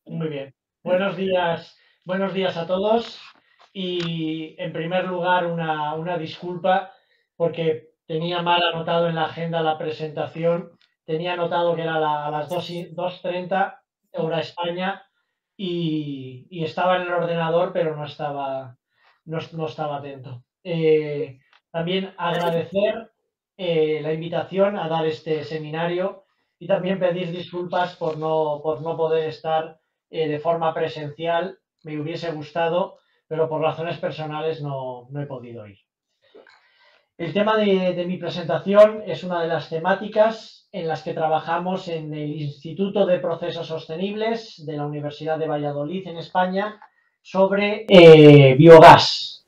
Muy bien. Buenos días a todos. Y en primer lugar, una disculpa porque tenía mal anotado en la agenda la presentación. Tenía anotado que era a las 2:30 hora España y estaba en el ordenador, pero no estaba atento. También agradecer la invitación a dar este seminario y también pedir disculpas por no poder estar de forma presencial. Me hubiese gustado, pero por razones personales no he podido ir. El tema de mi presentación es una de las temáticas en las que trabajamos en el Instituto de Procesos Sostenibles de la Universidad de Valladolid, en España, sobre biogás,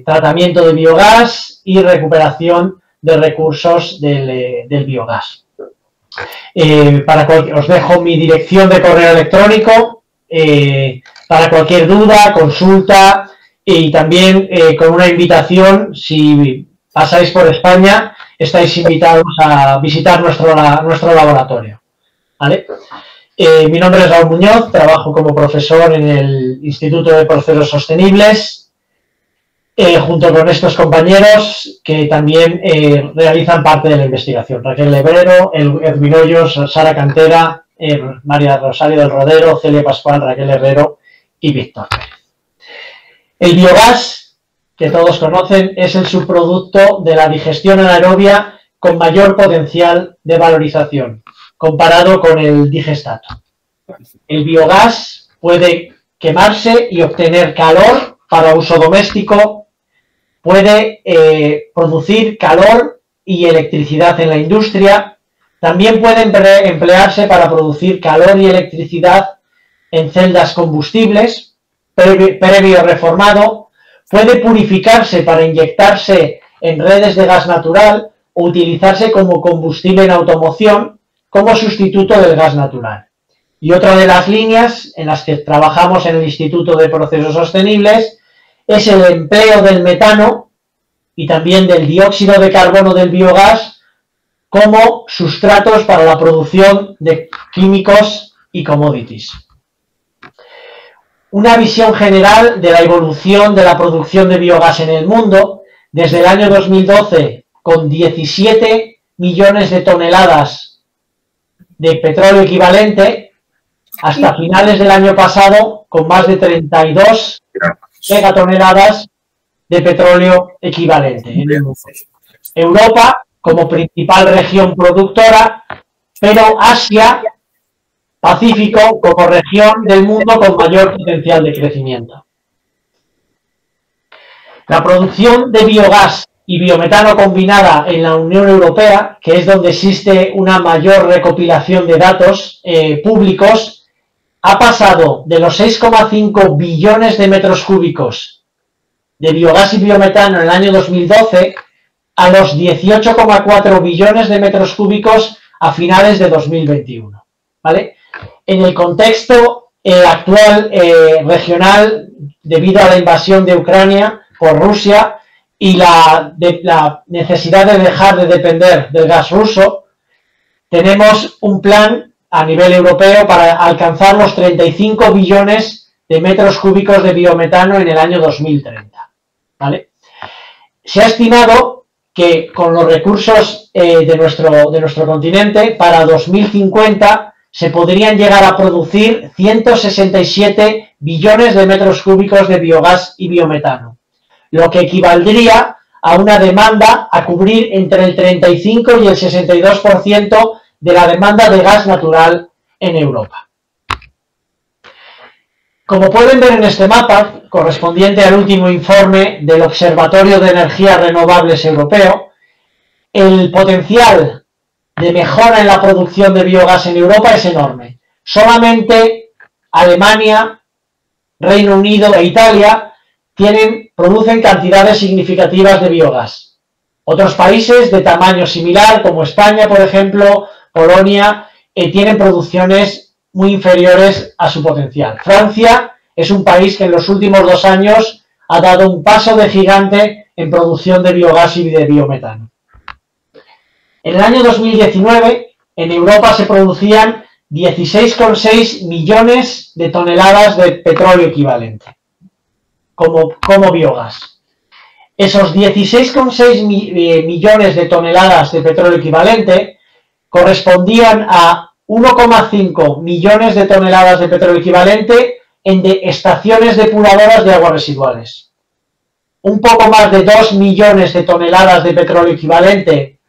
tratamiento de biogás y recuperación de recursos del biogás. Os dejo mi dirección de correo electrónico para cualquier duda, consulta y también con una invitación, si pasáis por España, estáis invitados a visitar nuestro laboratorio. ¿Vale? Mi nombre es Raúl Muñoz, trabajo como profesor en el Instituto de Procesos Sostenibles, junto con estos compañeros que también realizan parte de la investigación. Raquel Lebrero, Edwin Hoyos, Sara Cantera, María Rosario del Rodero, Celia Pascual, Raquel Herrero y Víctor Pérez. El biogás, que todos conocen, es el subproducto de la digestión anaerobia con mayor potencial de valorización, comparado con el digestato. El biogás puede quemarse y obtener calor para uso doméstico, puede producir calor y electricidad en la industria, también puede emplearse para producir calor y electricidad en celdas combustibles, previo reformado, puede purificarse para inyectarse en redes de gas natural o utilizarse como combustible en automoción como sustituto del gas natural. Y otra de las líneas en las que trabajamos en el Instituto de Procesos Sostenibles es el empleo del metano y también del dióxido de carbono del biogás como sustratos para la producción de químicos y commodities. Una visión general de la evolución de la producción de biogás en el mundo, desde el año 2012, con 17 millones de toneladas de petróleo equivalente, hasta finales del año pasado, con más de 32 megatoneladas de petróleo equivalente. Europa como principal región productora, pero Asia, Pacífico como región del mundo con mayor potencial de crecimiento. La producción de biogás y biometano combinada en la Unión Europea, que es donde existe una mayor recopilación de datos públicos, ha pasado de los 6,5 billones de metros cúbicos de biogás y biometano en el año 2012 a los 18,4 billones de metros cúbicos a finales de 2021. ¿Vale? En el contexto actual regional, debido a la invasión de Ucrania por Rusia y la necesidad de dejar de depender del gas ruso, tenemos un plan a nivel europeo para alcanzar los 35 billones de metros cúbicos de biometano en el año 2030. ¿Vale? Se ha estimado que con los recursos de nuestro continente, para 2050 se podrían llegar a producir 167 billones de metros cúbicos de biogás y biometano, lo que equivaldría a una demanda a cubrir entre el 35 y el 62% de la demanda de gas natural en Europa. Como pueden ver en este mapa, correspondiente al último informe del Observatorio de Energías Renovables Europeo, el potencial de mejora en la producción de biogás en Europa es enorme. Solamente Alemania, Reino Unido e Italia producen cantidades significativas de biogás. Otros países de tamaño similar, como España, por ejemplo, Polonia, tienen producciones muy inferiores a su potencial. Francia es un país que en los últimos 2 años ha dado un paso de gigante en producción de biogás y de biometano. En el año 2019, en Europa se producían 16,6 millones de toneladas de petróleo equivalente como biogás. Esos 16,6 millones de toneladas de petróleo equivalente correspondían a 1,5 millones de toneladas de petróleo equivalente en estaciones depuradoras de aguas residuales. Un poco más de 2 millones de toneladas de petróleo equivalente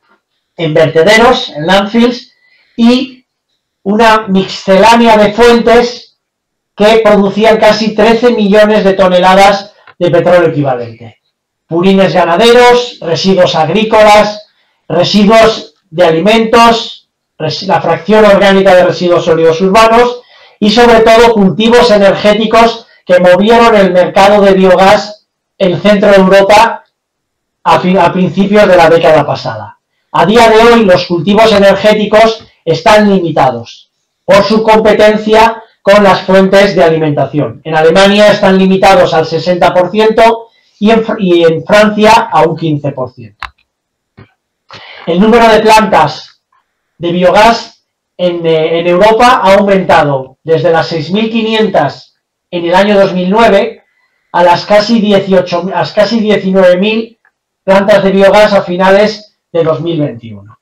en vertederos, en landfills, y una miscelánea de fuentes que producían casi 13 millones de toneladas de petróleo equivalente. Purines ganaderos, residuos agrícolas, residuos de alimentos, la fracción orgánica de residuos sólidos urbanos y sobre todo cultivos energéticos que movieron el mercado de biogás en centro de Europa a principios de la década pasada. A día de hoy los cultivos energéticos están limitados por su competencia con las fuentes de alimentación. En Alemania están limitados al 60% y en Francia a un 15%. El número de plantas de biogás en Europa ha aumentado desde las 6.500 en el año 2009 a las casi 19.000 plantas de biogás a finales de 2021.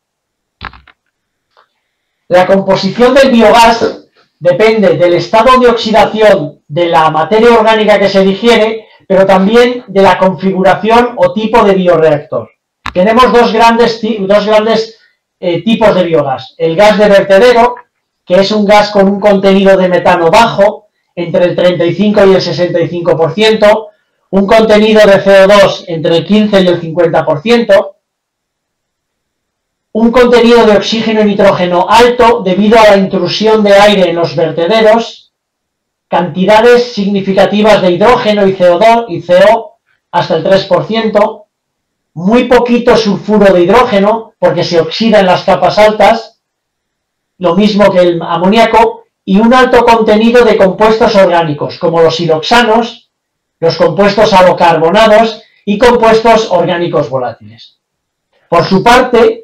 La composición del biogás depende del estado de oxidación de la materia orgánica que se digiere, pero también de la configuración o tipo de bioreactor. Tenemos dos grandes tipos de biogás. El gas de vertedero, que es un gas con un contenido de metano bajo, entre el 35 y el 65%, un contenido de CO2 entre el 15 y el 50%, un contenido de oxígeno y nitrógeno alto debido a la intrusión de aire en los vertederos, cantidades significativas de hidrógeno y CO2 y CO hasta el 3%, muy poquito sulfuro de hidrógeno porque se oxida en las capas altas, lo mismo que el amoníaco, y un alto contenido de compuestos orgánicos como los siloxanos, los compuestos halocarbonados y compuestos orgánicos volátiles. Por su parte,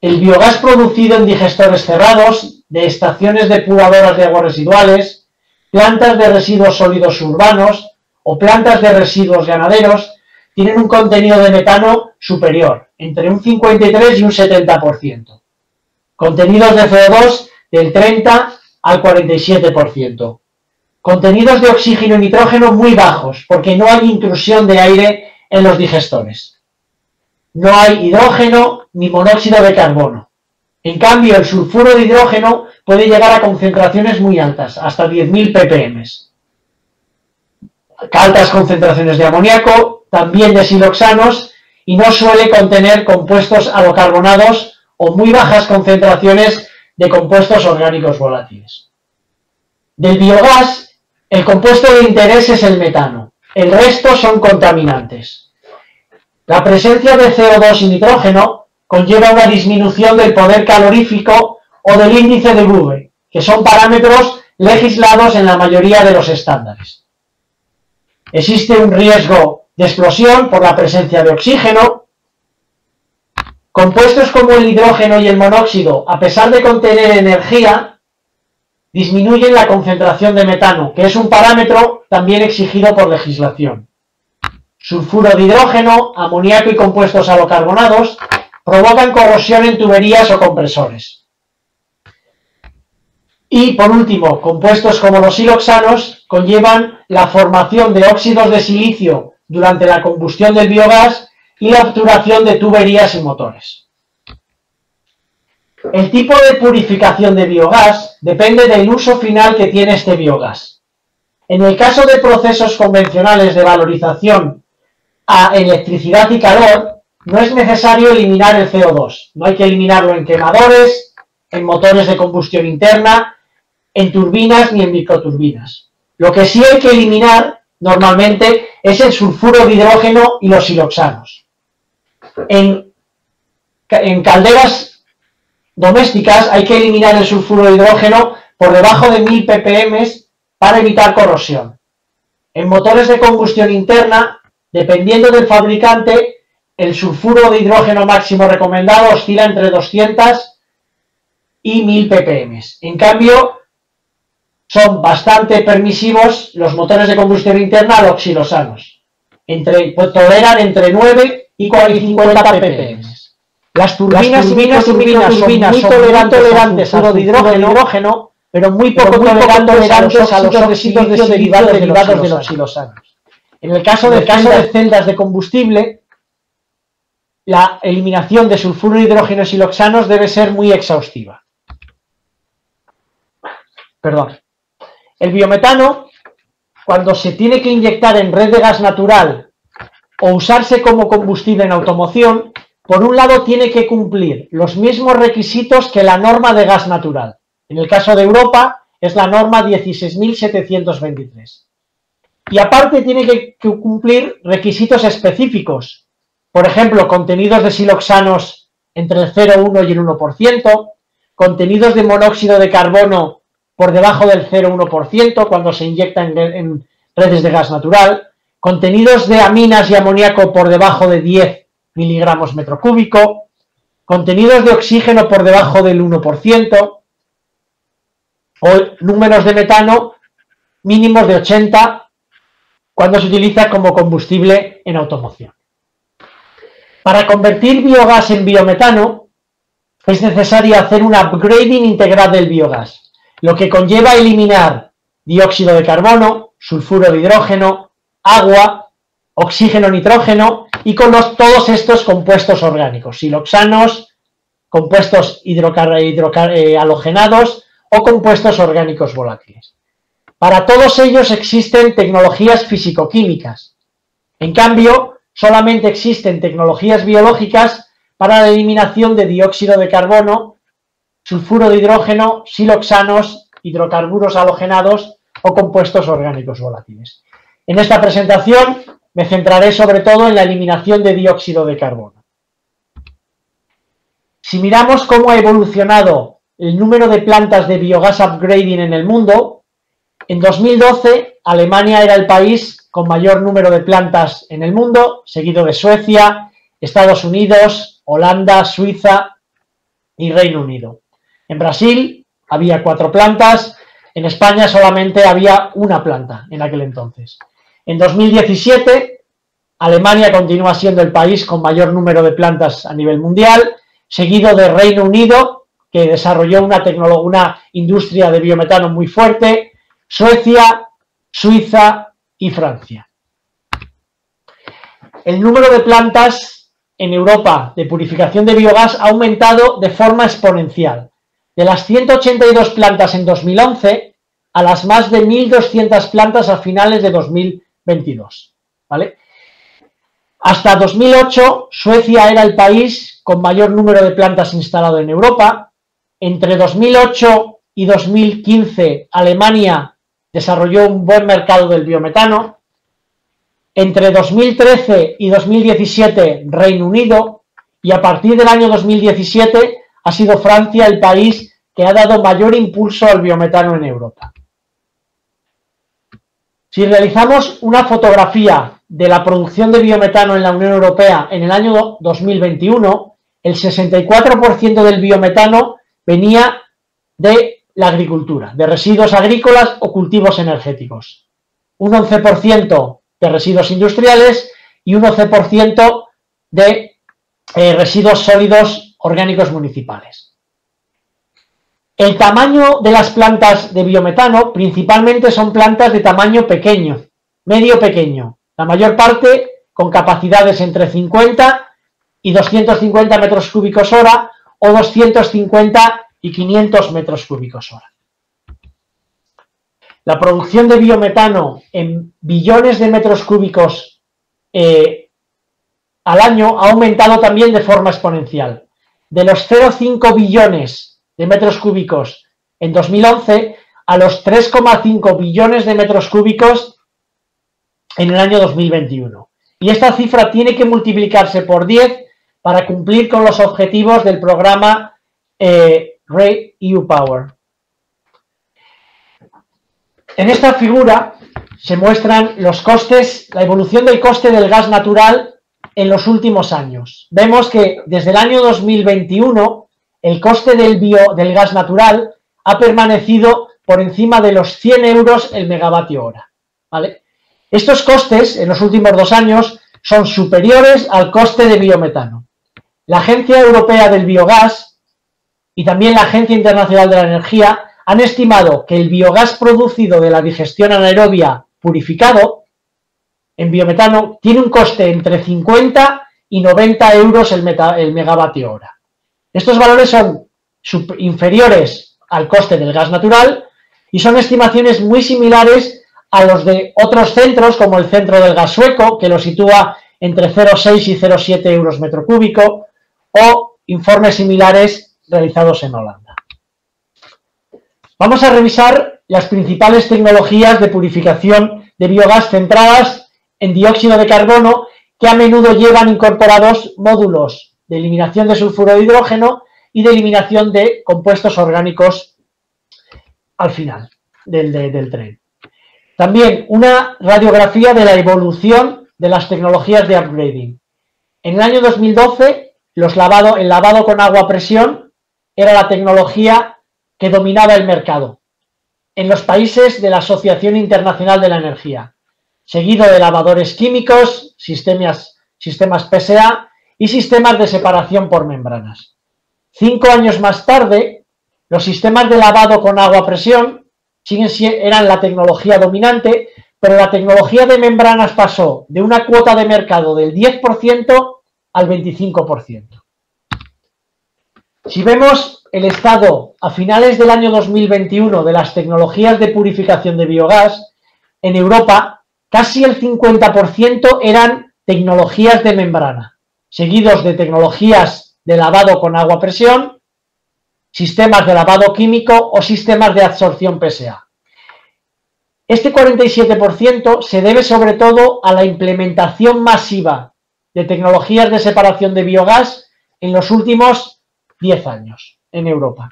el biogás producido en digestores cerrados, de estaciones depuradoras de aguas residuales, plantas de residuos sólidos urbanos o plantas de residuos ganaderos, tienen un contenido de metano superior, entre un 53 y un 70%. Contenidos de CO2 del 30 al 47%. Contenidos de oxígeno y nitrógeno muy bajos, porque no hay intrusión de aire en los digestores. No hay hidrógeno ni monóxido de carbono. En cambio, el sulfuro de hidrógeno puede llegar a concentraciones muy altas, hasta 10.000 ppm. Altas concentraciones de amoníaco, también de siloxanos, y no suele contener compuestos halocarbonados o muy bajas concentraciones de compuestos orgánicos volátiles. Del biogás, el compuesto de interés es el metano. El resto son contaminantes. La presencia de CO2 y nitrógeno conlleva una disminución del poder calorífico o del índice de Bube, que son parámetros legislados en la mayoría de los estándares. Existe un riesgo de explosión por la presencia de oxígeno. Compuestos como el hidrógeno y el monóxido, a pesar de contener energía, disminuyen la concentración de metano, que es un parámetro también exigido por legislación. Sulfuro de hidrógeno, amoníaco y compuestos halocarbonados provocan corrosión en tuberías o compresores. Y, por último, compuestos como los siloxanos conllevan la formación de óxidos de silicio durante la combustión del biogás y la obturación de tuberías y motores. El tipo de purificación de biogás depende del uso final que tiene este biogás. En el caso de procesos convencionales de valorización a electricidad y calor, no es necesario eliminar el CO2. No hay que eliminarlo en quemadores, en motores de combustión interna, en turbinas ni en microturbinas. Lo que sí hay que eliminar normalmente es el sulfuro de hidrógeno y los siloxanos. En calderas domésticas hay que eliminar el sulfuro de hidrógeno por debajo de 1000 ppm para evitar corrosión. En motores de combustión interna, dependiendo del fabricante, el sulfuro de hidrógeno máximo recomendado oscila entre 200 y 1000 ppm. En cambio, son bastante permisivos los motores de combustión interna loxilosanos. Toleran entre 9 y 50 ppm. Las turbinas y microturbinas son muy tolerantes al sulfuro de hidrógeno, pero muy poco tolerantes a los óxidos de silicio derivados de los xilosanos. En el caso de celdas de combustible, la eliminación de sulfuro de hidrógeno y siloxanos debe ser muy exhaustiva. Perdón. El biometano, cuando se tiene que inyectar en red de gas natural o usarse como combustible en automoción, por un lado tiene que cumplir los mismos requisitos que la norma de gas natural. En el caso de Europa es la norma 16.723. Y aparte tiene que cumplir requisitos específicos. Por ejemplo, contenidos de siloxanos entre el 0,1 y el 1%, contenidos de monóxido de carbono por debajo del 0,1% cuando se inyecta en redes de gas natural, contenidos de aminas y amoníaco por debajo de 10 miligramos metro cúbico, contenidos de oxígeno por debajo del 1%, o números de metano mínimos de 80 cuando se utiliza como combustible en automoción. Para convertir biogás en biometano es necesario hacer un upgrading integral del biogás, lo que conlleva eliminar dióxido de carbono, sulfuro de hidrógeno, agua, oxígeno, nitrógeno y con todos estos compuestos orgánicos, siloxanos, compuestos halogenados o compuestos orgánicos volátiles. Para todos ellos existen tecnologías físico-químicas. En cambio, solamente existen tecnologías biológicas para la eliminación de dióxido de carbono, sulfuro de hidrógeno, siloxanos, hidrocarburos halogenados o compuestos orgánicos volátiles. En esta presentación me centraré sobre todo en la eliminación de dióxido de carbono. Si miramos cómo ha evolucionado el número de plantas de biogás upgrading en el mundo, en 2012 Alemania era el país con mayor número de plantas en el mundo, seguido de Suecia, Estados Unidos, Holanda, Suiza y Reino Unido. En Brasil había 4 plantas, en España solamente había una planta en aquel entonces. En 2017, Alemania continúa siendo el país con mayor número de plantas a nivel mundial, seguido de Reino Unido, que desarrolló una industria de biometano muy fuerte, Suecia, Suiza y Francia. El número de plantas en Europa de purificación de biogás ha aumentado de forma exponencial, de las 182 plantas en 2011 a las más de 1.200 plantas a finales de 2022. ¿Vale? Hasta 2008, Suecia era el país con mayor número de plantas instalado en Europa. Entre 2008 y 2015, Alemania desarrolló un buen mercado del biometano. Entre 2013 y 2017, Reino Unido. Y a partir del año 2017 ha sido Francia el país que ha dado mayor impulso al biometano en Europa. Si realizamos una fotografía de la producción de biometano en la Unión Europea en el año 2021, el 64% del biometano venía de la agricultura, de residuos agrícolas o cultivos energéticos. Un 11% de residuos industriales y un 11% de residuos sólidos orgánicos municipales. El tamaño de las plantas de biometano principalmente son plantas de tamaño pequeño, medio pequeño, la mayor parte con capacidades entre 50 y 250 metros cúbicos hora o 250 y 500 metros cúbicos hora. La producción de biometano en billones de metros cúbicos al año ha aumentado también de forma exponencial. De los 0,5 billones de metros cúbicos en 2011 a los 3,5 billones de metros cúbicos en el año 2021. Y esta cifra tiene que multiplicarse por 10 para cumplir con los objetivos del programa REPower Power. En esta figura se muestran los costes, la evolución del coste del gas natural en los últimos años. Vemos que desde el año 2021 el coste del gas natural ha permanecido por encima de los 100 euros el megavatio hora, ¿vale? Estos costes en los últimos 2 años son superiores al coste de biometano. La Agencia Europea del Biogás y también la Agencia Internacional de la Energía han estimado que el biogás producido de la digestión anaerobia purificado en biometano tiene un coste entre 50 y 90 euros el megavatio hora. Estos valores son inferiores al coste del gas natural y son estimaciones muy similares a los de otros centros, como el centro del gas sueco, que lo sitúa entre 0,6 y 0,7 euros metro cúbico, o informes similares realizados en Holanda. Vamos a revisar las principales tecnologías de purificación de biogás centradas en dióxido de carbono, que a menudo llevan incorporados módulos de eliminación de sulfuro de hidrógeno y de eliminación de compuestos orgánicos al final del tren. También una radiografía de la evolución de las tecnologías de upgrading. En el año 2012, el lavado con agua a presión era la tecnología que dominaba el mercado en los países de la Asociación Internacional de la Energía, seguido de lavadores químicos, sistemas PSA y sistemas de separación por membranas. 5 años más tarde, los sistemas de lavado con agua a presión eran la tecnología dominante, pero la tecnología de membranas pasó de una cuota de mercado del 10% al 25%. Si vemos el estado a finales del año 2021 de las tecnologías de purificación de biogás, en Europa casi el 50% eran tecnologías de membrana, seguidos de tecnologías de lavado con agua a presión, sistemas de lavado químico o sistemas de absorción PSA. Este 47% se debe sobre todo a la implementación masiva de tecnologías de separación de biogás en los últimos 10 años en Europa.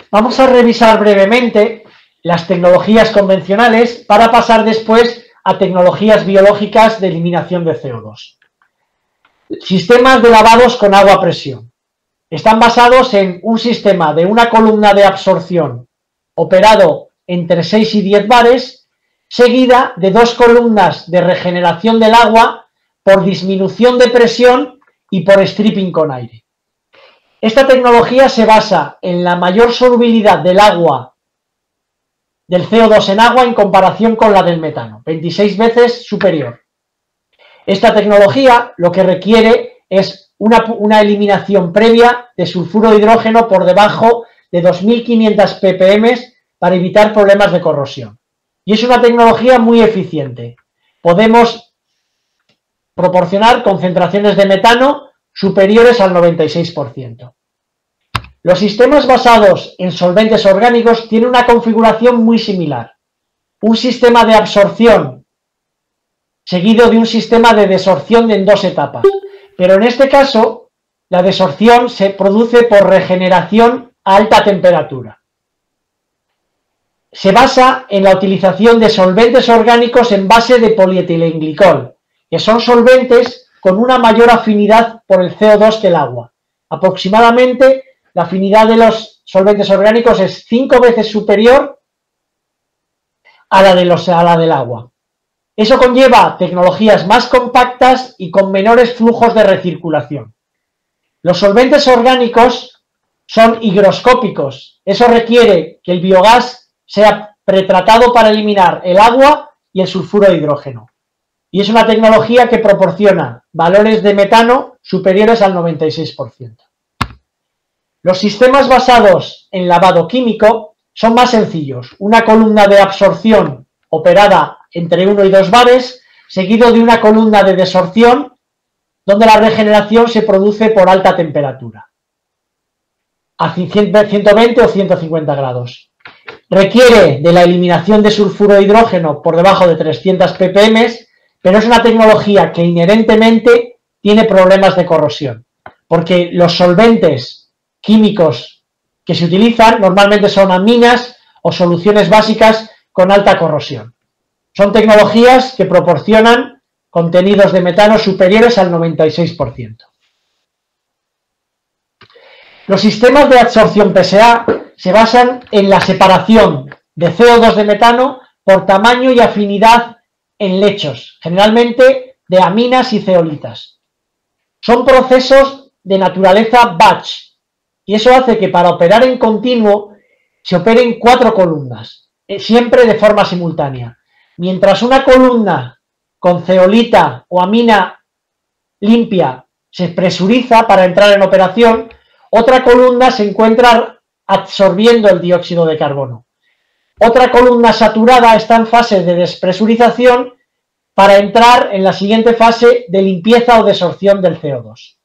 Vamos a revisar brevemente las tecnologías convencionales para pasar después a tecnologías biológicas de eliminación de CO2. Sistemas de lavados con agua a presión. Están basados en un sistema de una columna de absorción operado entre 6 y 10 bares, seguida de 2 columnas de regeneración del agua por disminución de presión y por stripping con aire. Esta tecnología se basa en la mayor solubilidad del CO2 en agua en comparación con la del metano, 26 veces superior. Esta tecnología lo que requiere es una eliminación previa de sulfuro de hidrógeno por debajo de 2.500 ppm para evitar problemas de corrosión. Y es una tecnología muy eficiente. Podemos proporcionar concentraciones de metano superiores al 96%. Los sistemas basados en solventes orgánicos tienen una configuración muy similar. Un sistema de absorción seguido de un sistema de desorción en 2 etapas. Pero en este caso, la desorción se produce por regeneración a alta temperatura. Se basa en la utilización de solventes orgánicos en base de polietilenglicol, que son solventes con una mayor afinidad por el CO2 que el agua. Aproximadamente, la afinidad de los solventes orgánicos es 5 veces superior a la del agua. Eso conlleva tecnologías más compactas y con menores flujos de recirculación. Los solventes orgánicos son higroscópicos. Eso requiere que el biogás sea pretratado para eliminar el agua y el sulfuro de hidrógeno. Y es una tecnología que proporciona valores de metano superiores al 96%. Los sistemas basados en lavado químico son más sencillos. Una columna de absorción operada entre 1 y 2 bares, seguido de una columna de desorción, donde la regeneración se produce por alta temperatura, a 120 o 150 grados. Requiere de la eliminación de sulfuro de hidrógeno por debajo de 300 ppm, pero es una tecnología que inherentemente tiene problemas de corrosión, porque los solventes químicos que se utilizan normalmente son aminas o soluciones básicas con alta corrosión. Son tecnologías que proporcionan contenidos de metano superiores al 96%. Los sistemas de absorción PSA se basan en la separación de CO2 de metano por tamaño y afinidad en lechos, generalmente de aminas y zeolitas. Son procesos de naturaleza batch y eso hace que para operar en continuo se operen 4 columnas, siempre de forma simultánea. Mientras una columna con zeolita o amina limpia se presuriza para entrar en operación, otra columna se encuentra absorbiendo el dióxido de carbono. Otra columna saturada está en fase de despresurización para entrar en la siguiente fase de limpieza o desorción del CO2.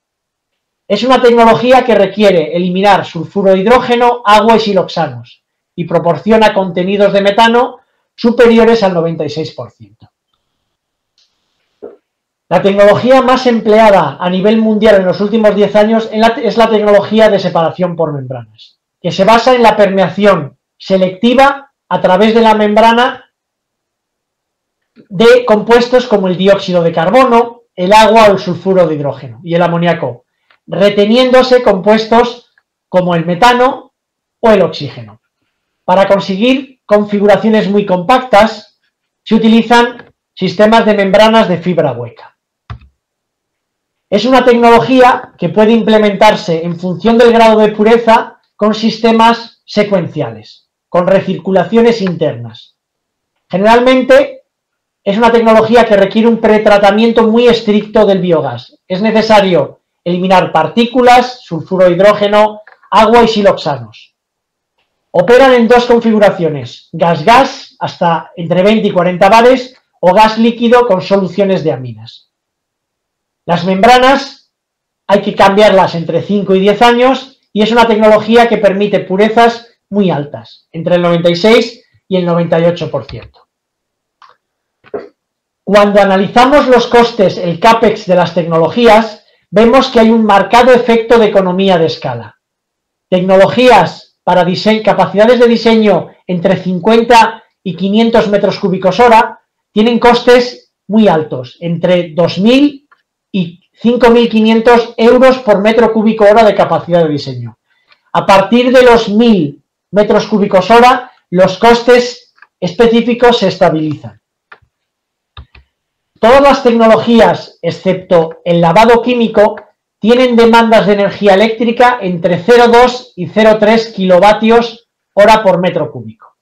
Es una tecnología que requiere eliminar sulfuro de hidrógeno, agua y siloxanos y proporciona contenidos de metano superiores al 96%. La tecnología más empleada a nivel mundial en los últimos 10 años es la tecnología de separación por membranas, que se basa en la permeación selectiva a través de la membrana de compuestos como el dióxido de carbono, el agua o el sulfuro de hidrógeno y el amoníaco, reteniéndose compuestos como el metano o el oxígeno. Para conseguir configuraciones muy compactas, se utilizan sistemas de membranas de fibra hueca. Es una tecnología que puede implementarse en función del grado de pureza con sistemas secuenciales, con recirculaciones internas. Generalmente es una tecnología que requiere un pretratamiento muy estricto del biogás. Es necesario eliminar partículas, sulfuro de hidrógeno, agua y siloxanos. Operan en 2 configuraciones, gas-gas hasta entre 20 y 40 bares o gas líquido con soluciones de aminas. Las membranas hay que cambiarlas entre 5 y 10 años y es una tecnología que permite purezas muy altas, entre el 96 y el 98%. Cuando analizamos los costes, el CAPEX de las tecnologías, vemos que hay un marcado efecto de economía de escala. Tecnologías para capacidades de diseño entre 50 y 500 metros cúbicos hora tienen costes muy altos, entre 2.000 y 5.500 euros por metro cúbico hora de capacidad de diseño. A partir de los 1.000 metros cúbicos hora, los costes específicos se estabilizan. Todas las tecnologías, excepto el lavado químico, tienen demandas de energía eléctrica entre 0,2 y 0,3 kilovatios hora por metro cúbico.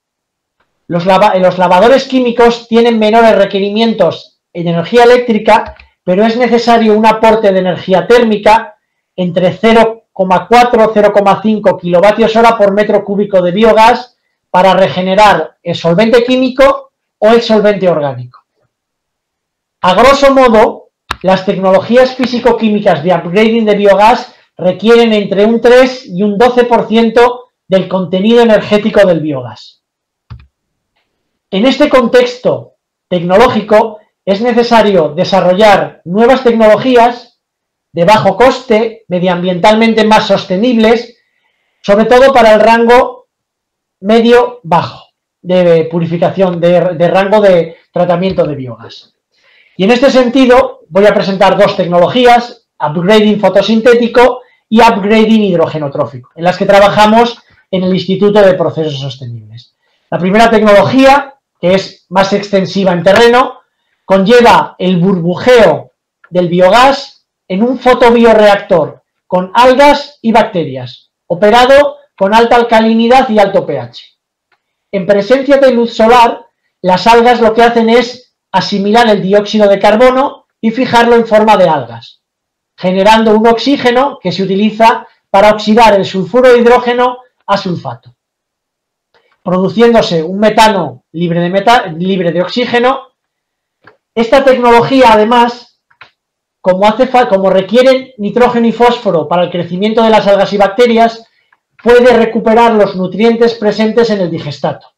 Los lavadores químicos tienen menores requerimientos en energía eléctrica, pero es necesario un aporte de energía térmica entre 0,4 y 0,5 kilovatios hora por metro cúbico de biogás para regenerar el solvente químico o el solvente orgánico. A grosso modo, las tecnologías físico-químicas de upgrading de biogás requieren entre un 3 y un 12% del contenido energético del biogás. En este contexto tecnológico es necesario desarrollar nuevas tecnologías de bajo coste, medioambientalmente más sostenibles, sobre todo para el rango medio-bajo de purificación, de rango de tratamiento de biogás. Y en este sentido voy a presentar 2 tecnologías, upgrading fotosintético y upgrading hidrogenotrófico, en las que trabajamos en el Instituto de Procesos Sostenibles. La primera tecnología, que es más extensiva en terreno, conlleva el burbujeo del biogás en un fotobioreactor con algas y bacterias, operado con alta alcalinidad y alto pH. En presencia de luz solar, las algas lo que hacen es asimilar el dióxido de carbono y fijarlo en forma de algas, generando un oxígeno que se utiliza para oxidar el sulfuro de hidrógeno a sulfato, produciéndose un metano libre de oxígeno. Esta tecnología, además, como requieren nitrógeno y fósforo para el crecimiento de las algas y bacterias, puede recuperar los nutrientes presentes en el digestato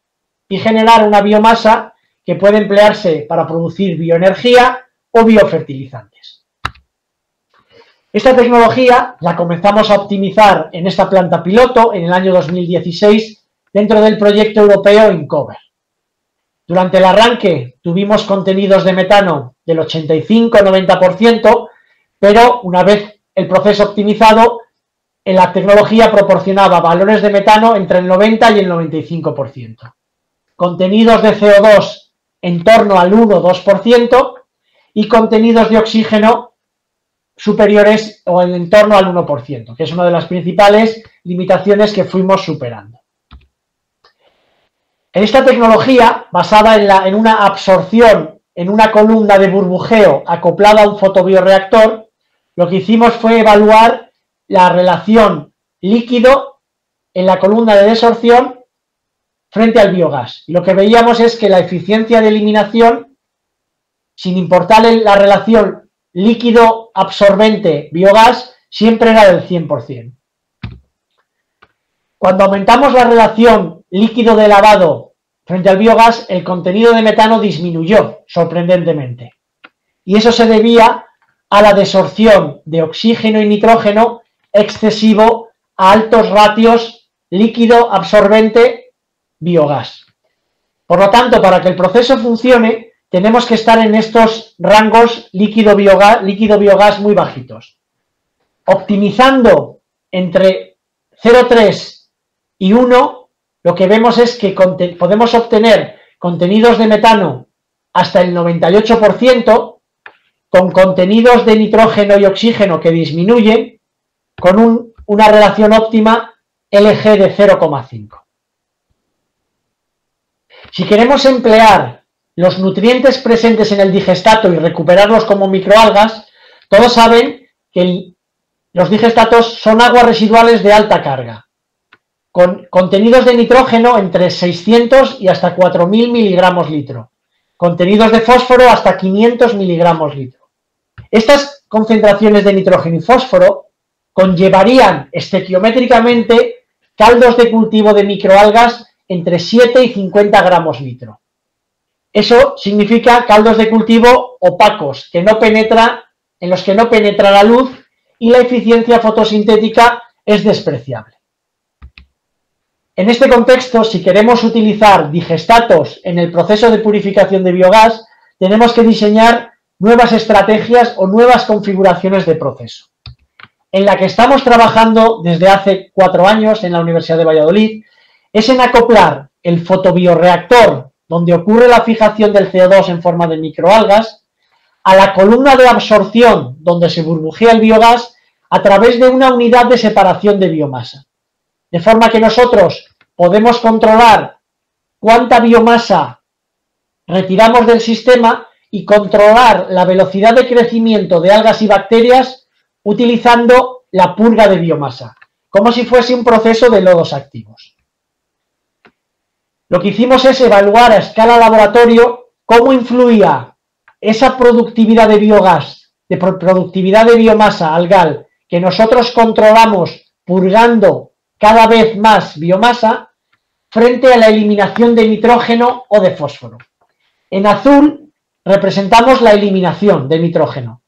y generar una biomasa que puede emplearse para producir bioenergía o biofertilizantes. Esta tecnología la comenzamos a optimizar en esta planta piloto en el año 2016 dentro del proyecto europeo INCOVER. Durante el arranque tuvimos contenidos de metano del 85-90%, pero una vez el proceso optimizado la tecnología proporcionaba valores de metano entre el 90 y el 95%. Contenidos de CO2 en torno al 1-2% y contenidos de oxígeno superiores o en torno al 1%, que es una de las principales limitaciones que fuimos superando. En esta tecnología, basada en una absorción en una columna de burbujeo acoplada a un fotobioreactor, lo que hicimos fue evaluar la relación líquido en la columna de desorción frente al biogás. Y lo que veíamos es que la eficiencia de eliminación, sin importar la relación líquido absorbente biogás, siempre era del 100%. Cuando aumentamos la relación líquido de lavado frente al biogás, el contenido de metano disminuyó sorprendentemente. Y eso se debía a la desorción de oxígeno y nitrógeno excesivo a altos ratios líquido absorbente biogás. Por lo tanto, para que el proceso funcione, tenemos que estar en estos rangos líquido-biogás muy bajitos. Optimizando entre 0,3 y 1, lo que vemos es que podemos obtener contenidos de metano hasta el 98%, con contenidos de nitrógeno y oxígeno que disminuyen, con una relación óptima LG de 0,5. Si queremos emplear los nutrientes presentes en el digestato y recuperarlos como microalgas, todos saben que los digestatos son aguas residuales de alta carga, con contenidos de nitrógeno entre 600 y hasta 4.000 miligramos litro, contenidos de fósforo hasta 500 miligramos litro. Estas concentraciones de nitrógeno y fósforo conllevarían estequiométricamente caldos de cultivo de microalgas entre 7 y 50 gramos litro. Eso significa caldos de cultivo opacos, en los que no penetra la luz y la eficiencia fotosintética es despreciable. En este contexto, si queremos utilizar digestatos en el proceso de purificación de biogás, tenemos que diseñar nuevas estrategias o nuevas configuraciones de proceso. En la que estamos trabajando desde hace 4 años en la Universidad de Valladolid es en acoplar el fotobioreactor, donde ocurre la fijación del CO2 en forma de microalgas, a la columna de absorción, donde se burbujea el biogás, a través de una unidad de separación de biomasa. De forma que nosotros podemos controlar cuánta biomasa retiramos del sistema y controlar la velocidad de crecimiento de algas y bacterias utilizando la purga de biomasa, como si fuese un proceso de lodos activos. Lo que hicimos es evaluar a escala laboratorio cómo influía esa productividad de biogás, de productividad de biomasa algal, que nosotros controlamos purgando cada vez más biomasa, frente a la eliminación de nitrógeno o de fósforo. En azul representamos la eliminación de nitrógeno.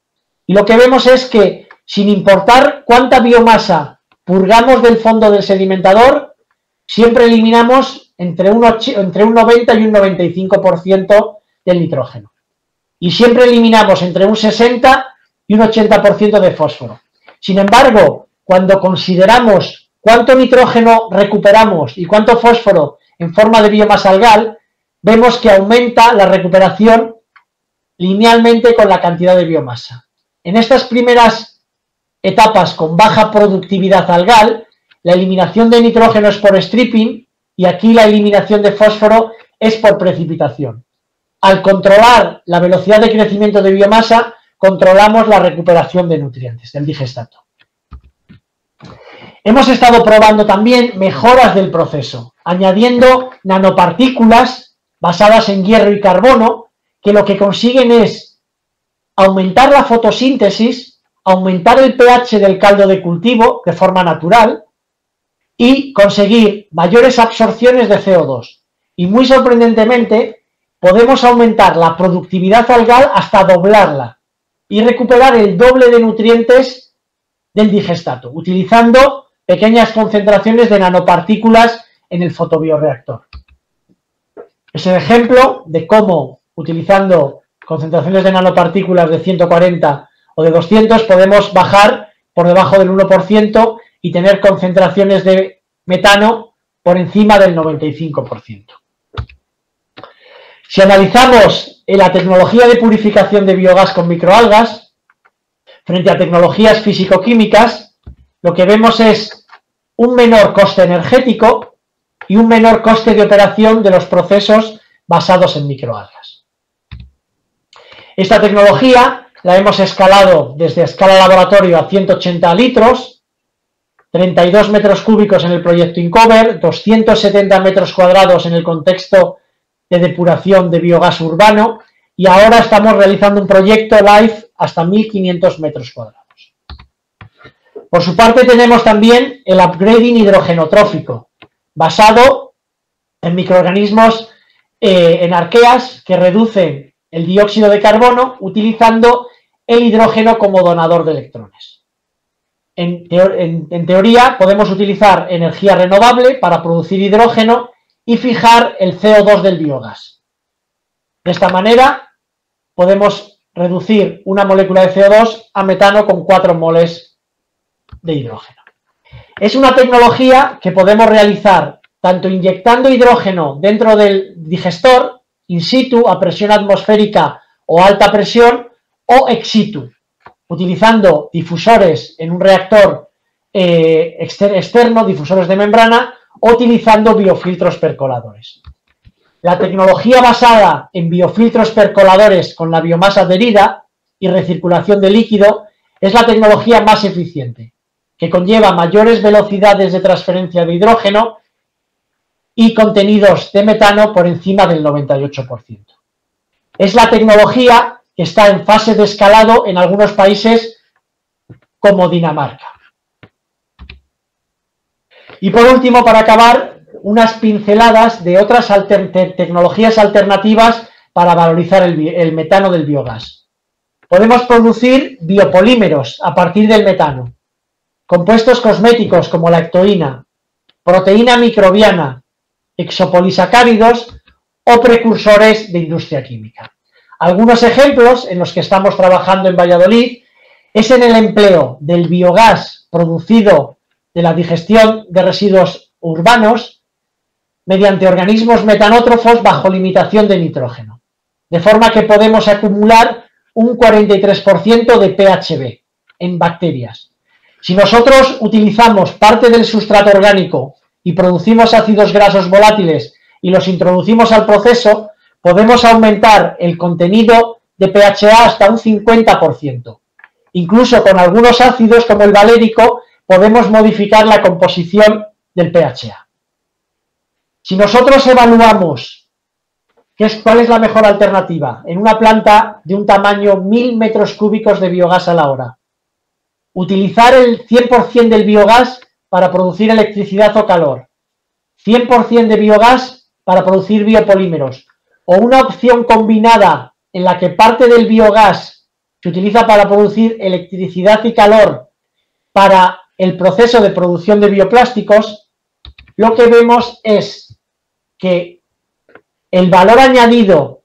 Y lo que vemos es que, sin importar cuánta biomasa purgamos del fondo del sedimentador, siempre eliminamos entre un 90 y un 95% del nitrógeno. Y siempre eliminamos entre un 60 y un 80% de fósforo. Sin embargo, cuando consideramos cuánto nitrógeno recuperamos y cuánto fósforo en forma de biomasa algal, vemos que aumenta la recuperación linealmente con la cantidad de biomasa. En estas primeras etapas con baja productividad algal, la eliminación de nitrógeno es por stripping y aquí la eliminación de fósforo es por precipitación. Al controlar la velocidad de crecimiento de biomasa, controlamos la recuperación de nutrientes del digestato. Hemos estado probando también mejoras del proceso, añadiendo nanopartículas basadas en hierro y carbono, que lo que consiguen es aumentar la fotosíntesis, aumentar el pH del caldo de cultivo de forma natural y conseguir mayores absorciones de CO2. Y muy sorprendentemente, podemos aumentar la productividad algal hasta doblarla y recuperar el doble de nutrientes del digestato, utilizando pequeñas concentraciones de nanopartículas en el fotobioreactor. Es el ejemplo de cómo, utilizando concentraciones de nanopartículas de 140 o de 200, podemos bajar por debajo del 1% y tener concentraciones de metano por encima del 95%. Si analizamos la tecnología de purificación de biogás con microalgas frente a tecnologías físico-químicas, lo que vemos es un menor coste energético y un menor coste de operación de los procesos basados en microalgas. Esta tecnología la hemos escalado desde escala laboratorio a 180 litros, 32 metros cúbicos en el proyecto Incover, 270 metros cuadrados en el contexto de depuración de biogás urbano, y ahora estamos realizando un proyecto live hasta 1.500 metros cuadrados. Por su parte tenemos también el upgrading hidrogenotrófico, basado en microorganismos en arqueas que reducen el dióxido de carbono utilizando el hidrógeno como donador de electrones. En teoría podemos utilizar energía renovable para producir hidrógeno y fijar el CO2 del biogás. De esta manera podemos reducir una molécula de CO2 a metano con 4 moles de hidrógeno. Es una tecnología que podemos realizar tanto inyectando hidrógeno dentro del digestor, in situ, a presión atmosférica o alta presión, o ex situ, utilizando difusores en un reactor externo, difusores de membrana, o utilizando biofiltros percoladores. La tecnología basada en biofiltros percoladores con la biomasa adherida y recirculación de líquido es la tecnología más eficiente, que conlleva mayores velocidades de transferencia de hidrógeno y contenidos de metano por encima del 98%. Es la tecnología que está en fase de escalado en algunos países como Dinamarca. Y por último, para acabar, unas pinceladas de otras tecnologías alternativas para valorizar el metano del biogás. Podemos producir biopolímeros a partir del metano, compuestos cosméticos como la ectoína, proteína microbiana, exopolisacáridos o precursores de industria química. Algunos ejemplos en los que estamos trabajando en Valladolid es en el empleo del biogás producido de la digestión de residuos urbanos mediante organismos metanótrofos bajo limitación de nitrógeno, de forma que podemos acumular un 43% de PHB en bacterias. Si nosotros utilizamos parte del sustrato orgánico y producimos ácidos grasos volátiles y los introducimos al proceso, podemos aumentar el contenido de PHA hasta un 50%. Incluso con algunos ácidos como el valérico podemos modificar la composición del PHA. Si nosotros evaluamos cuál es la mejor alternativa en una planta de un tamaño 1000 metros cúbicos de biogás a la hora, utilizar el 100% del biogás para producir electricidad o calor, 100% de biogás para producir biopolímeros, o una opción combinada en la que parte del biogás se utiliza para producir electricidad y calor para el proceso de producción de bioplásticos, lo que vemos es que el valor añadido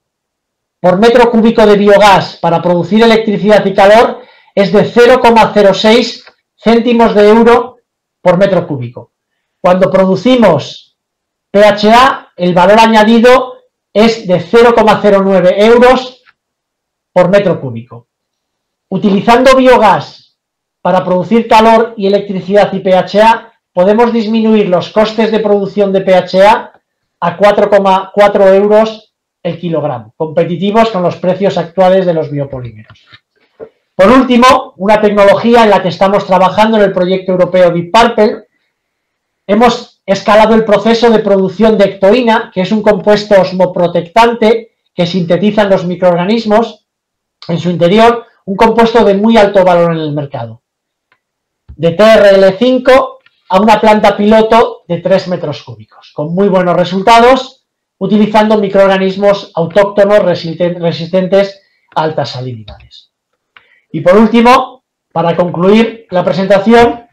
por metro cúbico de biogás para producir electricidad y calor es de 0,06 céntimos de euro por metro cúbico. Cuando producimos PHA, el valor añadido es de 0,09 euros por metro cúbico. Utilizando biogás para producir calor y electricidad y PHA, podemos disminuir los costes de producción de PHA a 4,4 euros el kilogramo, competitivos con los precios actuales de los biopolímeros. Por último, una tecnología en la que estamos trabajando en el proyecto europeo Deep Purple, hemos escalado el proceso de producción de ectoína, que es un compuesto osmoprotectante que sintetizan los microorganismos en su interior, un compuesto de muy alto valor en el mercado. De TRL5 a una planta piloto de 3 metros cúbicos, con muy buenos resultados, utilizando microorganismos autóctonos resistentes a altas salinidades. Y por último, para concluir la presentación,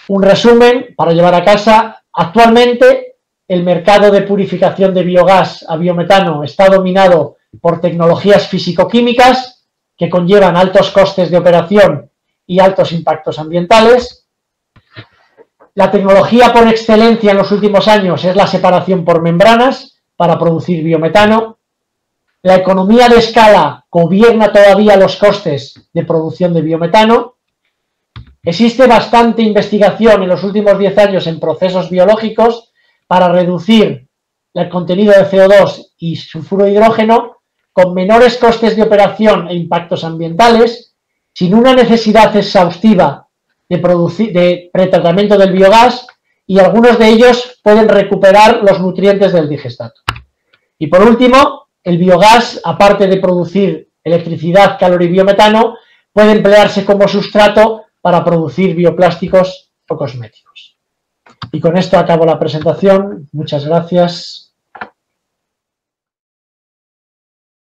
un resumen para llevar a casa. Actualmente, el mercado de purificación de biogás a biometano está dominado por tecnologías físico-químicas que conllevan altos costes de operación y altos impactos ambientales. La tecnología por excelencia en los últimos años es la separación por membranas para producir biometano. La economía de escala gobierna todavía los costes de producción de biometano. Existe bastante investigación en los últimos 10 años en procesos biológicos para reducir el contenido de CO2 y sulfuro de hidrógeno con menores costes de operación e impactos ambientales, sin una necesidad exhaustiva de pretratamiento del biogás, y algunos de ellos pueden recuperar los nutrientes del digestato. Y por último, el biogás, aparte de producir electricidad, calor y biometano, puede emplearse como sustrato para producir bioplásticos o cosméticos. Y con esto acabo la presentación. Muchas gracias.